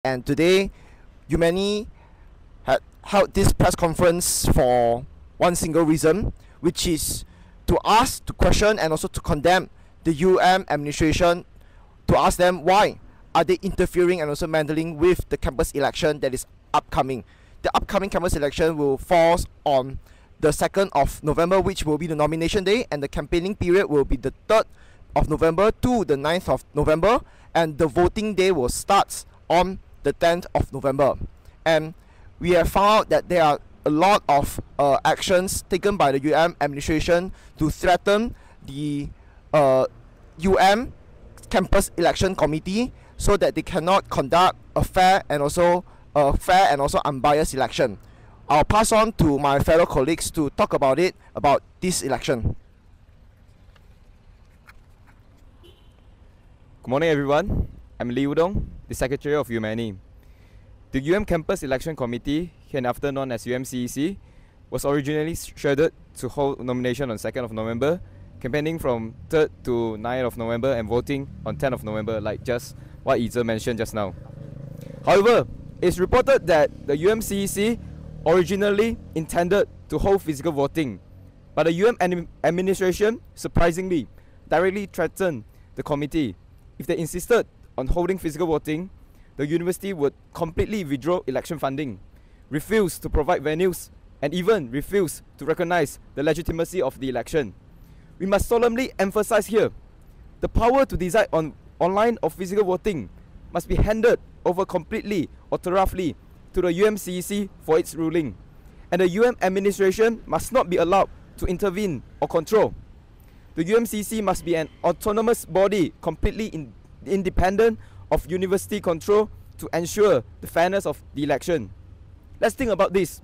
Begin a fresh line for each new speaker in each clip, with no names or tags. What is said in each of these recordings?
And today, Umany had held this press conference for one single reason, which is to ask, to question, and also to condemn the administration, to ask them why are they interfering and also meddling with the campus election that is upcoming. The upcoming campus election will fall on the 2nd of November, which will be the nomination day, and the campaigning period will be the 3rd of November to the 9th of November, and the voting day will start on the 10th of November. And we have found out that there are a lot of actions taken by the administration to threaten the campus election committee so that they cannot conduct a fair and also unbiased election. I'll pass on to my fellow colleagues to talk about this election.
Good morning, everyone. I'm Lee Udong, the Secretary of Umany. The Campus Election Committee, hereafter known as UMCEC, was originally scheduled to hold nomination on 2nd of November, campaigning from 3rd to 9th of November, and voting on 10th of November, like just what Yi Ze mentioned just now. However, it's reported that the UMCEC originally intended to hold physical voting, but the administration, surprisingly, directly threatened the committee. If they insisted on holding physical voting, the university would completely withdraw election funding, refuse to provide venues, and even refuse to recognize the legitimacy of the election. We must solemnly emphasize here, the power to decide on online or physical voting must be handed over completely or thoroughly to the UMCEC for its ruling, and the administration must not be allowed to intervene or control. The UMCEC must be an autonomous body, completely independent of university control, to ensure the fairness of the election. Let's think about this.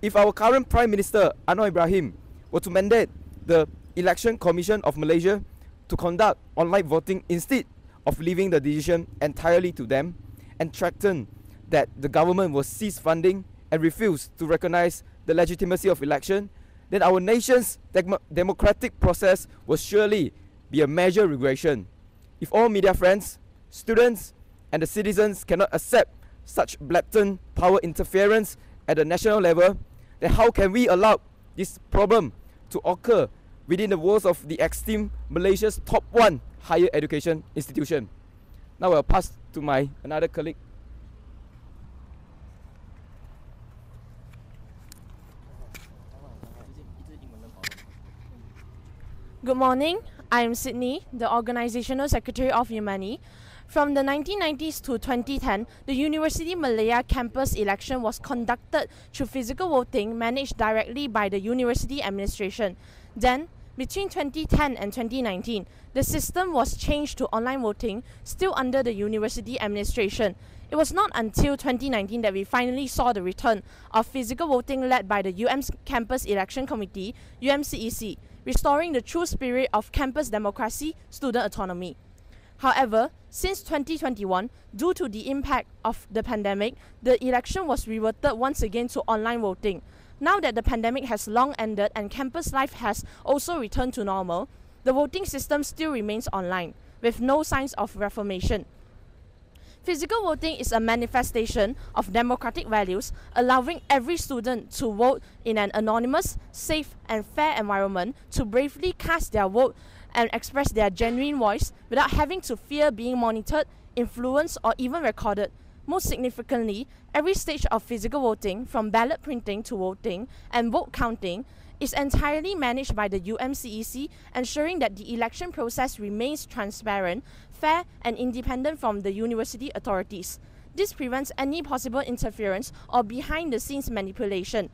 If our current Prime Minister Anwar Ibrahim were to mandate the Election Commission of Malaysia to conduct online voting instead of leaving the decision entirely to them, and threaten that the government will cease funding and refuse to recognize the legitimacy of election, then our nation's democratic process will surely be a major regression. If all media friends, students, and the citizens cannot accept such blatant power interference at the national level, then how can we allow this problem to occur within the walls of the esteemed Malaysia's top one higher education institution? Now I'll pass to my another colleague.
Good morning, I am Sydney, the Organizational Secretary of Umany. From the 1990s to 2010, the University Malaya campus election was conducted through physical voting managed directly by the university administration. Then, between 2010 and 2019, the system was changed to online voting, still under the university administration. It was not until 2019 that we finally saw the return of physical voting led by the Campus Election Committee, UMCEC, restoring the true spirit of campus democracy, student autonomy. However, since 2021, due to the impact of the pandemic, the election was reverted once again to online voting. Now that the pandemic has long ended and campus life has also returned to normal, the voting system still remains online, with no signs of reformation. Physical voting is a manifestation of democratic values, allowing every student to vote in an anonymous, safe, and fair environment, to bravely cast their vote and express their genuine voice without having to fear being monitored, influenced, or even recorded. Most significantly, every stage of physical voting, from ballot printing to voting and vote counting, is entirely managed by the UMCEC, ensuring that the election process remains transparent, fair, and independent from the university authorities. This prevents any possible interference or behind-the-scenes manipulation.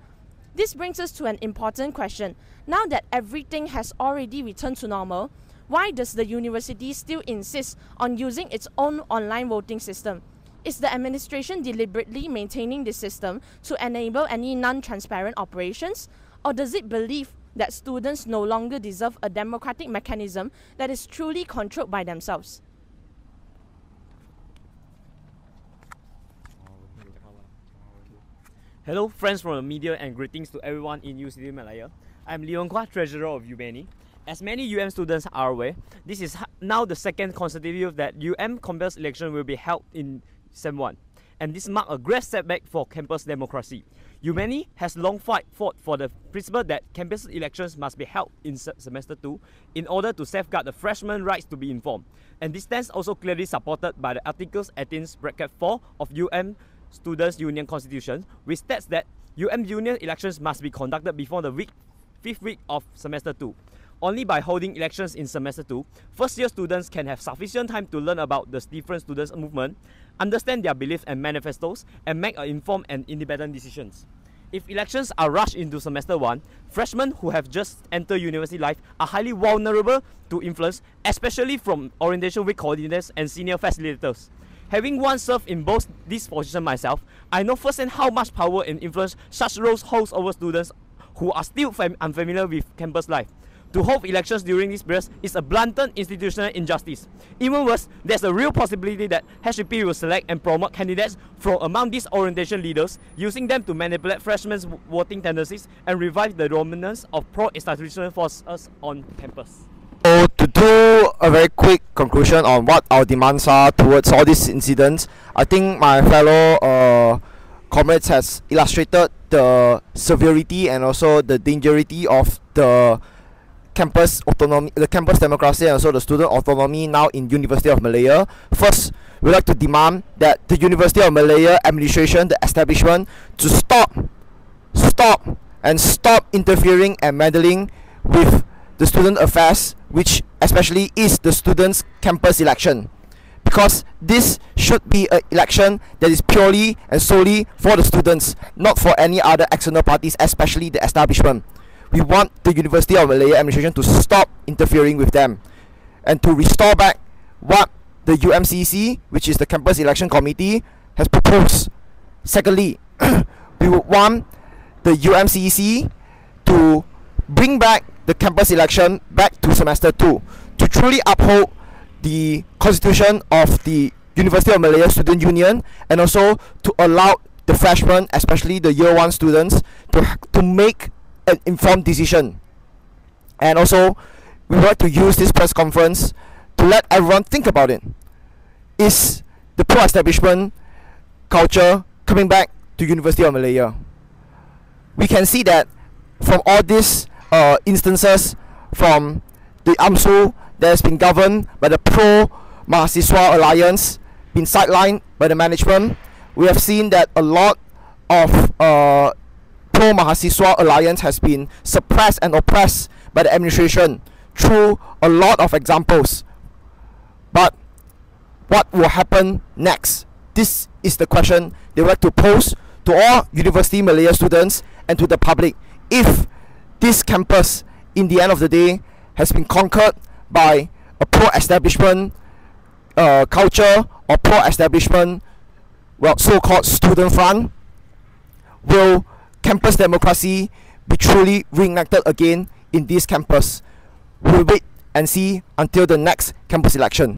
This brings us to an important question. Now that everything has already returned to normal, why does the university still insist on using its own online voting system? Is the administration deliberately maintaining this system to enable any non-transparent operations? Or does it believe that students no longer deserve a democratic mechanism that is truly controlled by themselves?
Hello friends from the media, and greetings to everyone in Universiti Malaya. I'm Leon Kwa, Treasurer of Umany. As many UM students are aware, this is now the second consecutive year that UM campus election will be held in Sem 1. and this marked a great setback for campus democracy. Umany has long fought for the principle that campus elections must be held in semester 2 in order to safeguard the freshman rights to be informed. And this stance also clearly supported by the Articles 18(4) of UM Students' Union Constitution, which states that UM Union elections must be conducted before the fifth week of semester 2. Only by holding elections in semester 2, first-year students can have sufficient time to learn about the different students' movement, understand their beliefs and manifestos, and make informed and independent decisions. If elections are rushed into semester 1, freshmen who have just entered university life are highly vulnerable to influence, especially from orientation week coordinators and senior facilitators. Having once served in both these positions myself, I know firsthand how much power and influence such roles hold over students who are still unfamiliar with campus life. To hold elections during this period is a blatant institutional injustice. Even worse, there's a real possibility that HEP will select and promote candidates from among these orientation leaders, using them to manipulate freshmen voting tendencies and revive the dominance of pro-establishment forces on campus.
So to do a very quick conclusion on what our demands are towards all these incidents, I think my fellow comrades has illustrated the severity and also the dangerity of the campus autonomy, the campus democracy, and also the student autonomy now in University of Malaya. First, we like to demand that the University of Malaya administration, the establishment, to stop interfering and meddling with the student affairs, which especially is the students' campus election, because this should be an election that is purely and solely for the students, not for any other external parties, especially the establishment. We want the University of Malaya administration to stop interfering with them and to restore back what the UMCC, which is the Campus Election Committee, has proposed. Secondly, we would want the UMCC to bring back the campus election back to semester 2 to truly uphold the constitution of the University of Malaya Student Union, and also to allow the freshmen, especially the year 1 students, to make an informed decision. And also, we want to use this press conference to let everyone think about it. Is the pro-establishment culture coming back to University of Malaya? We can see that from all these instances from the AMSU that has been governed by the pro-Mahasiswa Alliance, been sidelined by the management. We have seen that a lot of pro-Mahasiswa Alliance has been suppressed and oppressed by the administration through a lot of examples. But what will happen next? This is the question they would like to pose to all University Malaya students and to the public. If this campus, in the end of the day, has been conquered by a pro-establishment culture or pro-establishment, well, so-called student front, will campus democracy be truly reignited again in this campus? We'll wait and see until the next campus election.